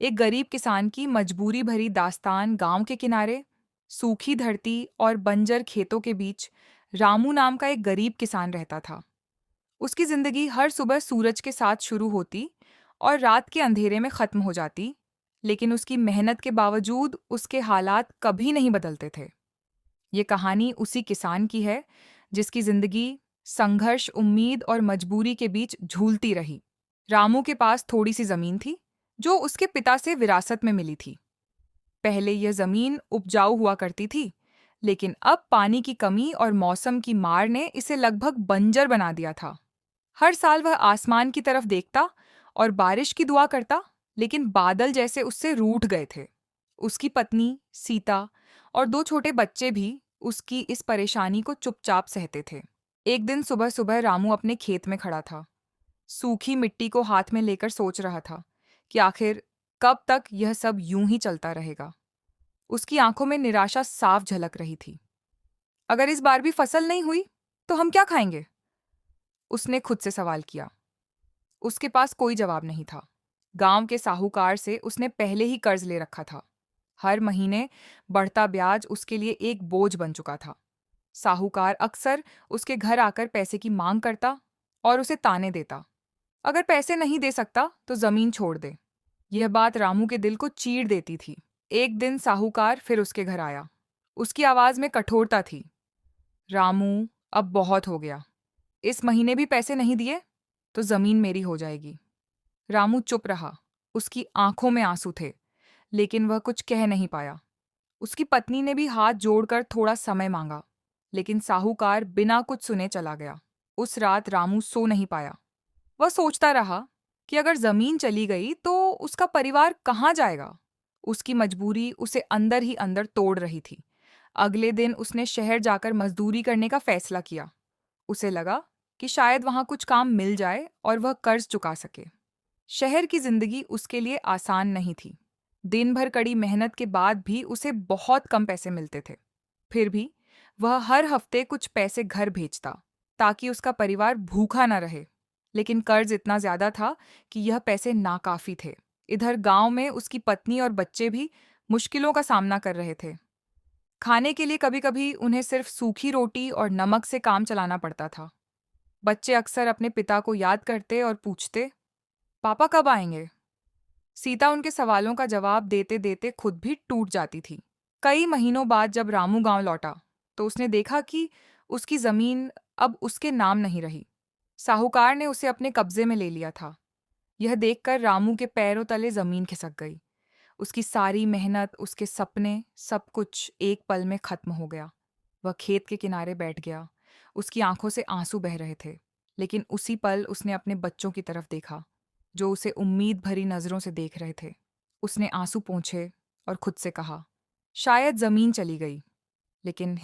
एक गरीब किसान की मजबूरी भरी दास्तान गांव के किनारे, सूखी धरती और बंजर खेतों के बीच रामू नाम का एक गरीब किसान रहता था। उसकी जिंदगी हर सुबह सूरज के साथ शुरू होती और रात के अंधेरे में खत्म हो जाती, लेकिन उसकी मेहनत के बावजूद उसके हालात कभी नहीं बदलते थे। ये कहानी उसी किसान की है जिसकी जिंदगी संघर्ष, उम्मीद और मजबूरी के बीच झूलती रही। रामू के पास थोड़ी सी जमीन थी जो उसके पिता से विरासत में मिली थी। पहले यह जमीन उपजाऊ हुआ करती थी, लेकिन अब पानी की कमी और मौसम की मार ने इसे लगभग बंजर बना दिया था। हर साल वह आसमान की तरफ देखता और बारिश की दुआ करता, लेकिन बादल जैसे उससे रूठ गए थे। उसकी पत्नी सीता और दो छोटे बच्चे भी उसकी इस परेशानी को चुपचाप सहते थे। एक दिन सुबह सुबह रामू अपने खेत में खड़ा था, सूखी मिट्टी को हाथ में लेकर सोच रहा था कि आखिर कब तक यह सब यूं ही चलता रहेगा। उसकी आंखों में निराशा साफ झलक रही थी। अगर इस बार भी फसल नहीं हुई तो हम क्या खाएंगे? उसने खुद से सवाल किया। उसके पास कोई जवाब नहीं था। गांव के साहूकार से उसने पहले ही कर्ज ले रखा था। हर महीने बढ़ता ब्याज उसके लिए एक बोझ बन चुका था। साहूकार अक्सर उसके घर आकर पैसे की मांग करता और उसे ताने देता। अगर पैसे नहीं दे सकता तो जमीन छोड़ दे। यह बात रामू के दिल को चीर देती थी। एक दिन साहूकार फिर उसके घर आया। उसकी आवाज में कठोरता थी। रामू, अब बहुत हो गया। इस महीने भी पैसे नहीं दिए तो जमीन मेरी हो जाएगी। रामू चुप रहा। उसकी आंखों में आंसू थे, लेकिन वह कुछ कह नहीं पाया। उसकी पत्नी ने भी हाथ जोड़कर थोड़ा समय मांगा, लेकिन साहूकार बिना कुछ सुने चला गया। उस रात रामू सो नहीं पाया। वह सोचता रहा कि अगर जमीन चली गई तो उसका परिवार कहाँ जाएगा। उसकी मजबूरी उसे अंदर ही अंदर तोड़ रही थी। अगले दिन उसने शहर जाकर मजदूरी करने का फैसला किया। उसे लगा कि शायद वहां कुछ काम मिल जाए और वह कर्ज चुका सके। शहर की जिंदगी उसके लिए आसान नहीं थी। दिन भर कड़ी मेहनत के बाद भी उसे बहुत कम पैसे मिलते थे। फिर भी वह हर हफ्ते कुछ पैसे घर भेजता ताकि उसका परिवार भूखा न रहे। लेकिन कर्ज इतना ज्यादा था कि यह पैसे नाकाफी थे। इधर गांव में उसकी पत्नी और बच्चे भी मुश्किलों का सामना कर रहे थे। खाने के लिए कभी कभी उन्हें सिर्फ सूखी रोटी और नमक से काम चलाना पड़ता था। बच्चे अक्सर अपने पिता को याद करते और पूछते, पापा कब आएंगे? सीता उनके सवालों का जवाब देते देते खुद भी टूट जाती थी। कई महीनों बाद जब रामू गांव लौटा तो उसने देखा कि उसकी जमीन अब उसके नाम नहीं रही। साहूकार ने उसे अपने कब्जे में ले लिया था। यह देखकर रामू के पैरों तले जमीन खिसक गई। उसकी सारी मेहनत, उसके सपने, सब कुछ एक पल में खत्म हो गया। वह खेत के किनारे बैठ गया। उसकी आंखों से आंसू बह रहे थे, लेकिन उसी पल उसने अपने बच्चों की तरफ देखा, जो उसे उम्मीद भरी नजरों से देख रहे थे। उसने आंसू पोंछे और खुद से कहा, शायद जमीन चली गई, लेकिन